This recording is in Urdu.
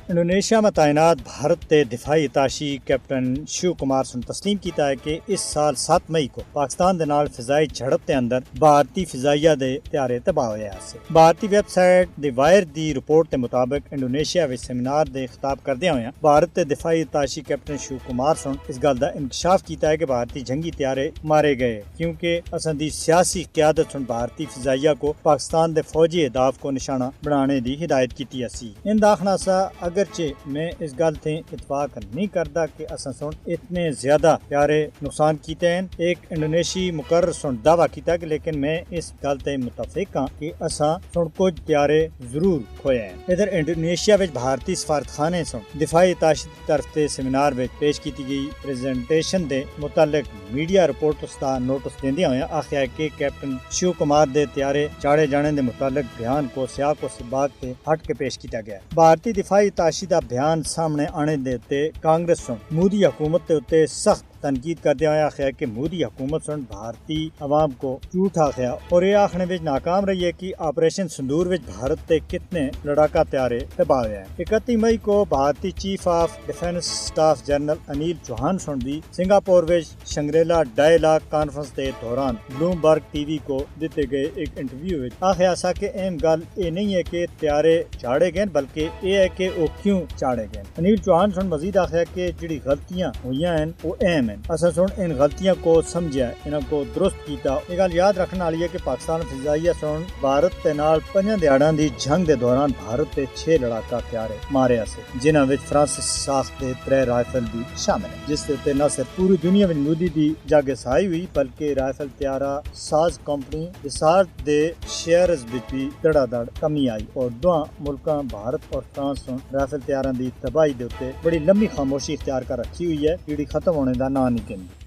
انڈونیشیا میں تعینات بھارت کے دفاعی اتاشی کیپٹن شیو کمار سن تسلیم کیتا ہے کہ اس سال 7 مئی کو پاکستان دے نال فضائی جھڑپ کے اندر بھارتی فضائیہ دے طیارے تباہ ہوئے ہیں۔ بھارتی ویب سائٹ دی وائر دی رپورٹ کے مطابق انڈونیشیا وچ سیمینار دے خطاب کردیا ہوئے بھارت کے دفاعی اتاشی کیپٹن شیو کمار سن اس گل دا انکشاف کیتا ہے کہ بھارتی جنگی طیارے مارے گئے کیونکہ اساں دی سیاسی قیادت سن بھارتی فضائیہ کو پاکستان دے فوجی اہداف کو نشانہ بنانے دی ہدایت کیتی اسی۔ ان داخنا سا اگرچہ میں اس گل سے اتفاق نہیں کرتا کہ اساں سن اتنے زیادہ طیارے نقصان کیتے ہیں۔ ایک انڈونیشی مقرر سن دعویٰ کیتا کہ لیکن میں اس گل سے متفق ہاں کہ اساں سن کچھ طیارے ضرور کھوئے ہیں۔ ادھر انڈونیشیا وچ بھارتی سفارتخانے سن دفاعی اتاشی کی طرف سے سیمینار میں پیش کی گئی پریزنٹیشن دے متعلق میڈیا رپورٹ کا نوٹس دیندیا ہوئے آخیا ہے کہ کیپٹن شیو کمار دے طیارے چاڑے جانے دے متعلق بیان کو سیاق و سباق سے ہٹ کے پیش کیا گیا ہے۔ بھارتی دفاعی اتاشی دا بیان سامنے آنے دے کانگریس سن مودی حکومت تے سخت تنقید کردیا ہوا آخیا کہ مودی حکومت سن بھارتی عوام کو جھوٹ آخیا اور یہ آخنے وچ ناکام رہی ہے کہ آپریشن سندور وچ بھارت تے کتنے لڑاکا طیارے تباہ ہوئے ہیں۔ 31 مئی کو بھارتی chief of defence staff general Anil Chauhan سن بھی سنگاپور وچ شنگریلا ڈائیلاگ کانفرنس دے دوران بلومبرگ ٹی وی کو دیتے گئے ایک انٹرویو وچ آخیا سا کہ اہم گل یہ نہیں ہے کہ طیارے چاڑے گئے بلکہ یہ ہے کہ وہ کیوں چاڑے گئے۔ انیل چوہان سن مزید آخیا کہ جڑی غلطیاں ہوئیاں ہیں وہ اہم ہیں، اساں سن ان غلطیاں کو سمجھیا انہاں کو درست کیتا۔ یہ گل یاد رکھنے والی ہے کہ پاکستان فضائیہ سن بھارت کے نال 5 دیہاڑاں دی جنگ دے دوران بھارت تے 6 لڑاکا طیارے مارے سے جنہاں وچ فرانسس ساخت دے 3 رائفل بھی شامل ہیں، جس تے نہ صرف پوری دنیا وچ مودی دی جگ سائی ہوئی بلکہ رائفل طیارہ ساز کمپنی دسالٹ دے شیئرز وچ بھی دڑا دڑ کمی آئی اور دونوں ملکاں بھارت اور فرانس سن رائفل طیاراں دی تباہی دے اوتے بڑی لمبی خاموشی اختیار کر رکھی ہوئی ہے جڑی ختم ہونے دا نام نہیں۔